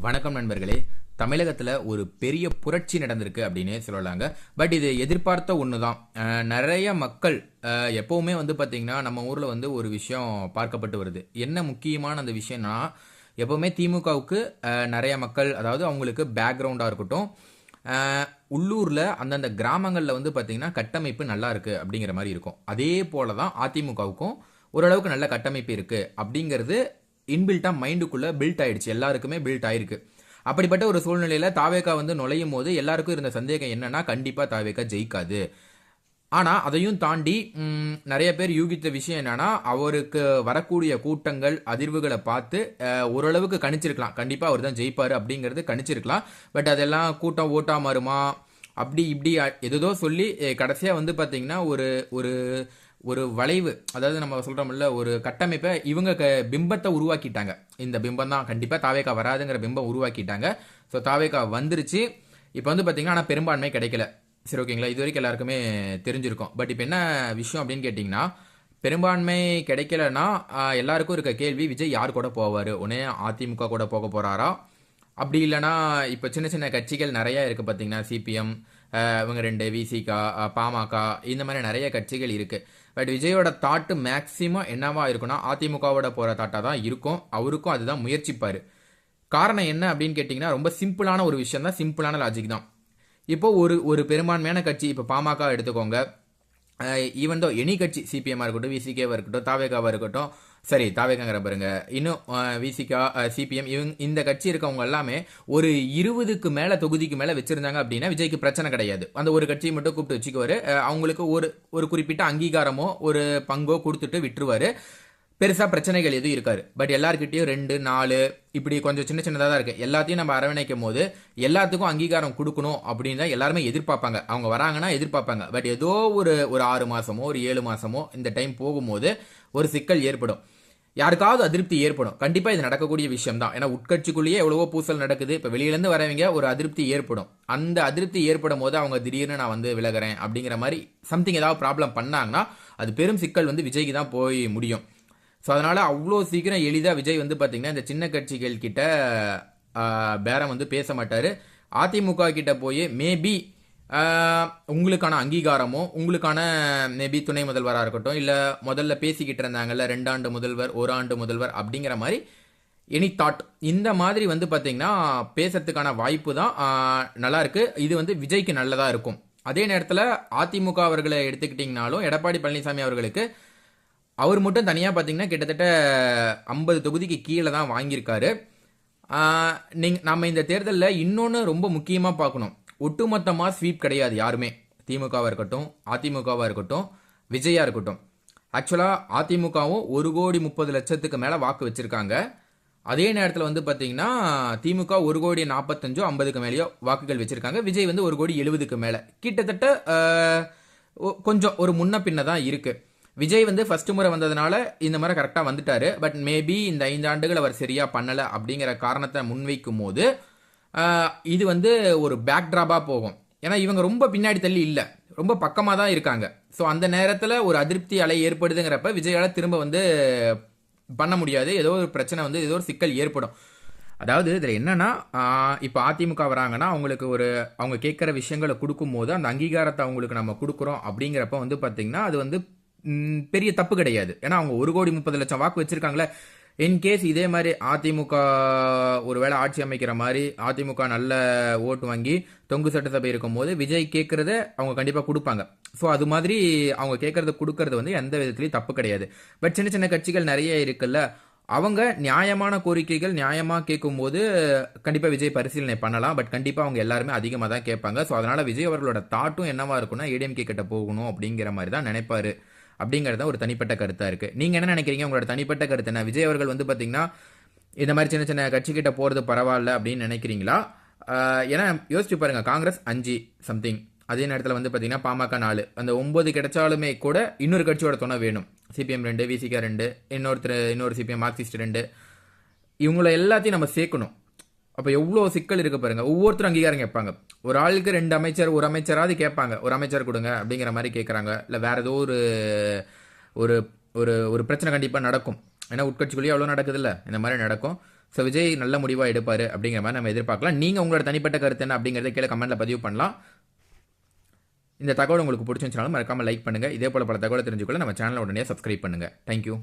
வணக்கம் நண்பர்களே. தமிழகத்தில் ஒரு பெரிய புரட்சி நடந்திருக்கு அப்படின்னே சொல்லலாங்க. பட் இது எதிர்பார்த்த ஒன்று தான். நிறைய மக்கள் எப்போவுமே பார்த்தீங்கன்னா நம்ம ஊரில் ஒரு விஷயம் பார்க்கப்பட்டு வருது. என்ன முக்கியமான அந்த விஷயம்னா, எப்போவுமே திமுகவுக்கு நிறைய மக்கள், அதாவது அவங்களுக்கு பேக்ரவுண்டாக இருக்கட்டும், உள்ளூரில் அந்தந்த கிராமங்களில் பார்த்தீங்கன்னா கட்டமைப்பு நல்லா இருக்குது அப்படிங்கிற மாதிரி இருக்கும். அதே போல தான் அதிமுகவுக்கும் ஓரளவுக்கு நல்ல கட்டமைப்பு இருக்குது அப்படிங்கிறது இன்பில்ட்டாக மைண்டுக்குள்ளே பில்ட் ஆயிடுச்சு. எல்லாருக்குமே பில்ட் ஆயிருக்கு. அப்படிப்பட்ட ஒரு சூழ்நிலையில் தாவேகா நுழையும் போது எல்லாருக்கும் இருந்த சந்தேகம் என்னன்னா, கண்டிப்பாக தாவேகா ஜெயிக்காது. ஆனால் அதையும் தாண்டி நிறைய பேர் யூகித்த விஷயம் என்னன்னா, அவருக்கு வரக்கூடிய கூட்டங்கள் அதிர்வுகளை பார்த்து ஓரளவுக்கு கணிச்சிருக்கலாம், கண்டிப்பாக அவர் தான் ஜெயிப்பார் அப்படிங்கிறது கணிச்சிருக்கலாம். பட் அதெல்லாம் கூட்டம் ஓட்டா மாறுமா அப்படி இப்படி எதோ சொல்லி கடைசியாக பார்த்தீங்கன்னா ஒரு ஒரு ஒரு வளைவு, அதாவது நம்ம சொல்கிறோம்ல, ஒரு கட்டமைப்பை இவங்க பிம்பத்தை உருவாக்கிட்டாங்க. இந்த பிம்பம் தான் கண்டிப்பாக தாவேகா வராதுங்கிற பிம்பம் உருவாக்கிட்டாங்க. ஸோ தாவேகா வந்துருச்சு. இப்போ பார்த்தீங்கன்னா ஆனால் பெரும்பான்மை கிடைக்கல. சரி, ஓகேங்களா, இது வரைக்கும் எல்லாருக்குமே தெரிஞ்சிருக்கும். பட் இப்போ என்ன விஷயம் அப்படின்னு கேட்டிங்கன்னா, பெரும்பான்மை கிடைக்கலன்னா எல்லாருக்கும் இருக்க கேள்வி, விஜய் யார் கூட போவார்? உடனே அதிமுக கூட போக போகிறாரா? அப்படி இல்லைனா இப்போ சின்ன சின்ன கட்சிகள் நிறையா இருக்குது பார்த்தீங்கன்னா, சிபிஎம், இவங்க 2 விசிகா, பாமக, இந்த மாதிரி நிறைய கட்சிகள் இருக்குது. பட் விஜயோட தாட்டு மேக்சிமம் என்னவா இருக்குன்னா, அதிமுகவோட போகிற தாட்டாக தான் இருக்கும். அவருக்கும் அதுதான் முயற்சிப்பார். காரணம் என்ன அப்படின்னு கேட்டிங்கன்னா, ரொம்ப சிம்பிளான ஒரு விஷயம் தான், சிம்பிளான லாஜிக் தான். இப்போ ஒரு பெரும்பான்மையான கட்சி, இப்போ பாமக எடுத்துக்கோங்க, ஈவன் தோ எனி கட்சி, சிபிஎம்மாக இருக்கட்டும், விசிகேவாக இருக்கட்டும், தாவேகாவாக இருக்கட்டும், சரி தாவேகாங்கிற பாருங்க, இன்னும் விசிகா, சிபிஎம், இந்த கட்சி இருக்கவங்க எல்லாமே ஒரு 20க்கு மேலே தொகுதிக்கு மேலே வச்சிருந்தாங்க அப்படின்னா விஜய்க்கு பிரச்சனை கிடையாது. அந்த ஒரு கட்சியை மட்டும் கூப்பிட்டு வச்சுக்குவாரு. அவங்களுக்கு ஒரு குறிப்பிட்ட அங்கீகாரமோ ஒரு பங்கோ கொடுத்துட்டு விட்டுருவாரு. பெருசாக பிரச்சனைகள் எதுவும் இருக்காது. பட் எல்லாருக்கிட்டையும் 2, 4 இப்படி கொஞ்சம் சின்ன சின்னதாக தான் இருக்குது. எல்லாத்தையும் நம்ம அரவணைக்கும் போது எல்லாத்துக்கும் அங்கீகாரம் கொடுக்கணும் அப்படின்னு தான் எல்லாருமே எதிர்பார்ப்பாங்க. அவங்க வராங்கன்னா எதிர்பார்ப்பாங்க. பட் ஏதோ ஒரு 6 மாதமோ ஒரு 7 மாதமோ இந்த டைம் போகும்போது ஒரு சிக்கல் ஏற்படும். யாருக்காவது அதிருப்தி ஏற்படும். கண்டிப்பாக இது நடக்கக்கூடிய விஷயம் தான். ஏன்னா உட்கட்சிக்குள்ளேயே எவ்வளவோ பூசல் நடக்குது. இப்போ வெளியிலேருந்து வரவங்க ஒரு அதிருப்தி ஏற்படும். அந்த அதிருப்தி ஏற்படும் போது அவங்க திடீர்னு நான் விலகிறேன் அப்படிங்கிற மாதிரி சம்திங் ஏதாவது ப்ராப்ளம் பண்ணாங்கன்னா அது பெரும் சிக்கல் விஜய்க்கு தான் போய் முடியும். ஸோ அதனால் அவ்வளோ சீக்கிரம் எளிதாக விஜய் பார்த்தீங்கன்னா இந்த சின்ன கட்சிகள் கிட்ட பேரம் பேச மாட்டார். அதிமுக கிட்ட போய் மேபி உங்களுக்கான அங்கீகாரமோ, உங்களுக்கான மேபி துணை முதல்வராக இருக்கட்டும், இல்லை முதல்ல பேசிக்கிட்டு இருந்தாங்கல்ல 2 ஆண்டு முதல்வர், 1 ஆண்டு முதல்வர் அப்படிங்கிற மாதிரி எனி தாட், இந்த மாதிரி பார்த்தீங்கன்னா பேசுறதுக்கான வாய்ப்பு தான் நல்லா இருக்கு. இது விஜய்க்கு நல்லதாக இருக்கும். அதே நேரத்தில் அதிமுக அவர்களை எடுத்துக்கிட்டிங்கனாலும் எடப்பாடி பழனிசாமி அவர்களுக்கு அவர் மட்டும் தனியாக பார்த்தீங்கன்னா கிட்டத்தட்ட 50 தொகுதிக்கு கீழே தான் வாங்கியிருக்காரு. நம்ம இந்த தேர்தலில் இன்னொன்று ரொம்ப முக்கியமாக பார்க்கணும். ஒட்டுமொத்தமாக ஸ்வீப் கிடையாது யாருமே. திமுகவாக இருக்கட்டும், அதிமுகவாக இருக்கட்டும், விஜயா இருக்கட்டும். ஆக்சுவலாக அதிமுகவும் 1,30,00,000 மேலே வாக்கு வச்சுருக்காங்க. அதே நேரத்தில் பார்த்தீங்கன்னா திமுக 1,45,00,000 50க்கு மேலேயோ வாக்குகள் வச்சுருக்காங்க. விஜய் 1,70,00,000 மேலே. கிட்டத்தட்ட கொஞ்சம் ஒரு முன்ன பின்ன தான் இருக்குது. விஜய் ஃபர்ஸ்ட் முறை வந்ததுனால இந்த மாதிரி கரெக்டாக வந்துட்டாரு. பட் மேபி இந்த 5 ஆண்டுகள் அவர் சரியாக பண்ணலை அப்படிங்கிற காரணத்தை முன்வைக்கும் போது இது ஒரு பேக் ட்ராப்பாக போகும். ஏன்னா இவங்க ரொம்ப பின்னாடி தள்ளி இல்லை, ரொம்ப பக்கமாக தான் இருக்காங்க. ஸோ அந்த நேரத்தில் ஒரு அதிருப்தி அலை ஏற்படுதுங்கிறப்ப விஜயால் திரும்ப பண்ண முடியாது. ஏதோ ஒரு பிரச்சனை ஏதோ ஒரு சிக்கல் ஏற்படும். அதாவது இதில் என்னன்னா, இப்போ அதிமுக வராங்கன்னா அவங்களுக்கு அவங்க கேட்குற விஷயங்களை கொடுக்கும்போது அந்த அங்கீகாரத்தை அவங்களுக்கு நம்ம கொடுக்குறோம் அப்படிங்கிறப்ப பார்த்தீங்கன்னா அது பெரிய தப்பு கிடையாது. ஏன்னா அவங்க 1,30,00,000 வாக்கு வச்சிருக்காங்களே. இன்கேஸ் இதே மாதிரி அதிமுக ஒருவேளை ஆட்சி அமைக்கிற மாதிரி அதிமுக நல்ல ஓட்டு வாங்கி தொங்கு சட்டசபை இருக்கும் போது விஜய் கேட்கறத அவங்க கண்டிப்பாக கொடுப்பாங்க. ஸோ அது மாதிரி அவங்க கேட்கறத கொடுக்கறது எந்த விதத்துலையும் தப்பு கிடையாது. பட் சின்ன சின்ன கட்சிகள் நிறைய இருக்குல்ல, அவங்க நியாயமான கோரிக்கைகள் நியாயமாக கேட்கும்போது கண்டிப்பாக விஜய் பரிசீலனை பண்ணலாம். பட் கண்டிப்பாக அவங்க எல்லாருமே அதிகமாக தான் கேட்பாங்க. ஸோ அதனால் விஜய் அவர்களோட தாட்டும் என்னவா இருக்குன்னா, ஏடிஎம்கே கிட்ட போகணும் அப்படிங்கிற மாதிரி தான் நினைப்பாரு அப்படிங்கிறது ஒரு தனிப்பட்ட கருத்தாக இருக்குது. நீங்கள் என்ன நினைக்கிறீங்க? உங்களோட தனிப்பட்ட கருத்து என்ன? விஜய் அவர்கள் பார்த்தீங்கன்னா இந்த மாதிரி சின்ன சின்ன கட்சிக்கிட்ட போகிறது பரவாயில்ல அப்படின்னு நினைக்கிறீங்களா? ஏன்னா யோசிச்சு பாருங்கள், காங்கிரஸ் 5 சம்திங், அதே நேரத்தில் பார்த்தீங்கன்னா பாமக 4, அந்த 9 கிடைச்சாலுமே கூட இன்னொரு கட்சியோட துணை வேணும். சிபிஎம் 2, விசிகா 2, இன்னொரு சிபிஎம் மார்க்சிஸ்ட் 2, இவங்கள எல்லாத்தையும் நம்ம சேர்க்கணும். அப்போ எவ்வளோ சிக்கல் இருக்கு பாருங்க. ஒவ்வொருத்தரும் அங்கீகாரம் கேட்பாங்க. ஒரு ஆளுக்கு 2 அமைச்சர், ஒரு அமைச்சராவது கேட்பாங்க. ஒரு அமைச்சர் கொடுங்க அப்படிங்கிற மாதிரி கேட்குறாங்க. இல்லை வேற ஏதோ ஒரு ஒரு பிரச்சனை கண்டிப்பாக நடக்கும். ஏன்னா உட்கட்சிக்குள்ளேயே அவ்வளோ நடக்குது இல்லை, இந்த மாதிரி நடக்கும். ஸோ விஜய் நல்ல முடிவாக எடுப்பார் அப்படிங்கிற மாதிரி நம்ம எதிர்பார்க்கலாம். நீங்கள் உங்களோட தனிப்பட்ட கருத்து என்ன அப்படிங்கிறத கீழே கமெண்ட்டில் பதிவு பண்ணலாம். இந்த தகவல் உங்களுக்கு பிடிச்சிருந்துச்சுனாலும் மறக்காமல் லைக் பண்ணுங்கள். இதே போல் பல தகவலை தெரிஞ்சுக்கொள்ள நம்ம சேனலை உடனே சப்ஸ்கிரைப் பண்ணுங்கள். தேங்க்யூ.